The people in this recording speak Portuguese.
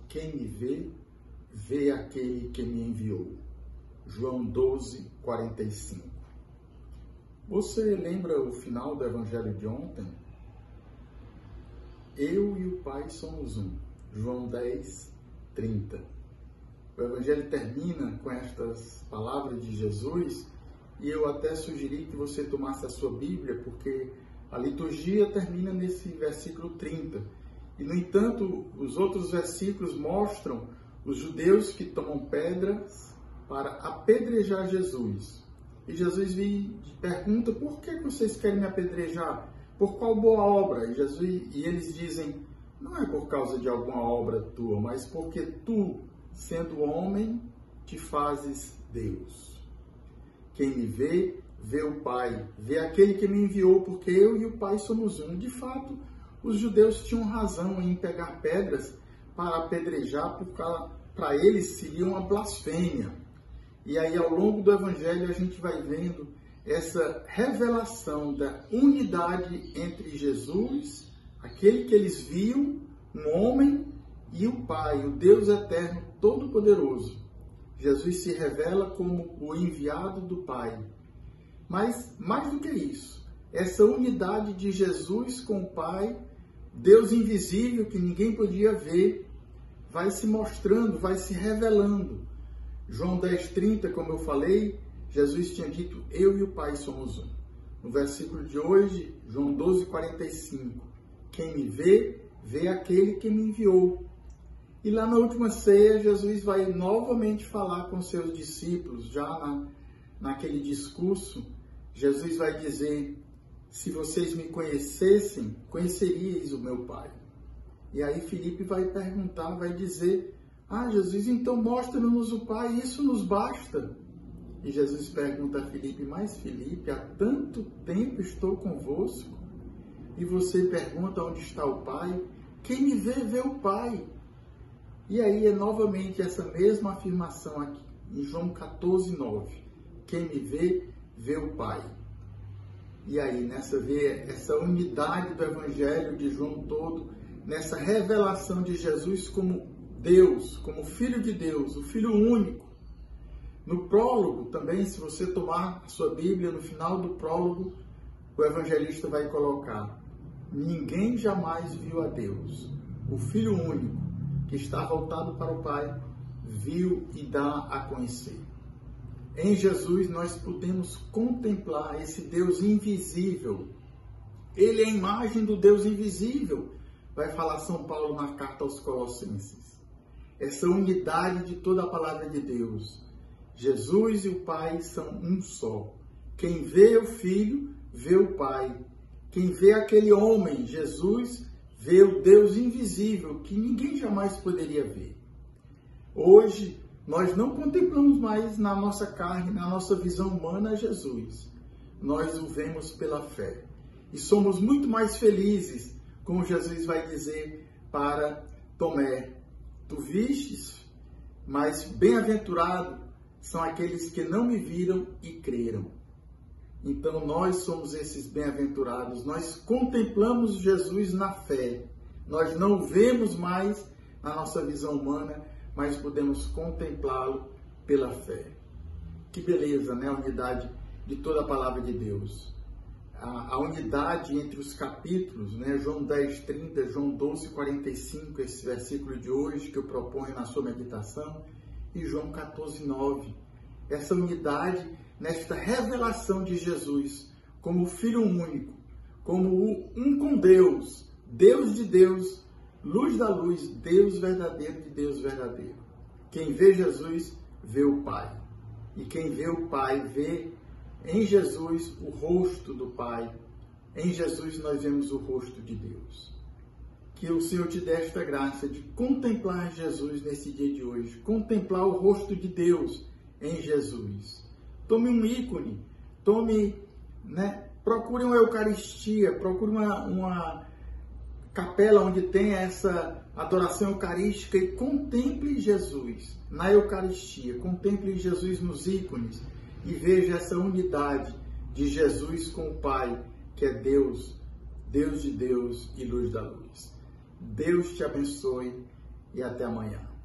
Quem me vê, vê aquele que me enviou. João 12, 45. Você lembra o final do Evangelho de ontem? Eu e o Pai somos um. João 10, 30. O Evangelho termina com estas palavras de Jesus e eu até sugeri que você tomasse a sua Bíblia, porque a liturgia termina nesse versículo 30. E, no entanto, os outros versículos mostram os judeus que tomam pedras para apedrejar Jesus. E Jesus pergunta: por que vocês querem me apedrejar? Por qual boa obra? E eles dizem: não é por causa de alguma obra tua, mas porque tu, sendo homem, te fazes Deus. Quem me vê, vê o Pai, vê aquele que me enviou, porque eu e o Pai somos um. De fato, os judeus tinham razão em pegar pedras para apedrejar, porque para eles seria uma blasfêmia. E aí, ao longo do Evangelho, a gente vai vendo essa revelação da unidade entre Jesus, aquele que eles viam, um homem, e o Pai, o Deus eterno, todo-poderoso. Jesus se revela como o enviado do Pai. Mas, mais do que isso, essa unidade de Jesus com o Pai, Deus invisível que ninguém podia ver, vai se mostrando, vai se revelando. João 10:30, como eu falei, Jesus tinha dito: eu e o Pai somos um. No versículo de hoje, João 12:45, quem me vê, vê aquele que me enviou. E lá na última ceia, Jesus vai novamente falar com seus discípulos, já naquele discurso, Jesus vai dizer: se vocês me conhecessem, conheceríeis o meu Pai. E aí Filipe vai perguntar, vai dizer: Jesus, então mostra-nos o Pai, isso nos basta. E Jesus pergunta a Filipe: mas Filipe, há tanto tempo estou convosco, e você pergunta onde está o Pai? Quem me vê, vê o Pai. E aí é novamente essa mesma afirmação aqui, em João 14:9. Quem me vê, vê o Pai. E aí, essa unidade do Evangelho de João todo, nessa revelação de Jesus como Deus, como Filho de Deus, o Filho único. No prólogo também, se você tomar a sua Bíblia, no final do prólogo, o evangelista vai colocar: ninguém jamais viu a Deus. O Filho único, que está voltado para o Pai, viu e dá a conhecer. Em Jesus nós podemos contemplar esse Deus invisível. Ele é a imagem do Deus invisível, vai falar São Paulo na carta aos Colossenses. Essa unidade de toda a palavra de Deus. Jesus e o Pai são um só. Quem vê o Filho, vê o Pai. Quem vê aquele homem, Jesus, vê o Deus invisível, que ninguém jamais poderia ver. Hoje, nós não contemplamos mais na nossa carne, na nossa visão humana, Jesus. Nós o vemos pela fé. E somos muito mais felizes, como Jesus vai dizer para Tomé: tu vistes, mas bem-aventurado são aqueles que não me viram e creram. Então nós somos esses bem-aventurados, nós contemplamos Jesus na fé. Nós não o vemos mais na nossa visão humana, mas podemos contemplá-lo pela fé. Que beleza, né? A unidade de toda a palavra de Deus. A unidade entre os capítulos, né? João 10:30, João 12:45, esse versículo de hoje que eu proponho na sua meditação, e João 14:9. Essa unidade nesta revelação de Jesus como o Filho único, como um com Deus, Deus de Deus, luz da luz, Deus verdadeiro de Deus verdadeiro. Quem vê Jesus, vê o Pai. E quem vê o Pai, vê em Jesus o rosto do Pai. Em Jesus nós vemos o rosto de Deus. Que o Senhor te dê esta graça de contemplar Jesus nesse dia de hoje. Contemplar o rosto de Deus em Jesus. Tome um ícone, procure uma Eucaristia, procure uma capela onde tenha essa adoração eucarística e contemple Jesus na Eucaristia, contemple Jesus nos ícones e veja essa unidade de Jesus com o Pai, que é Deus, Deus de Deus e luz da luz. Deus te abençoe e até amanhã.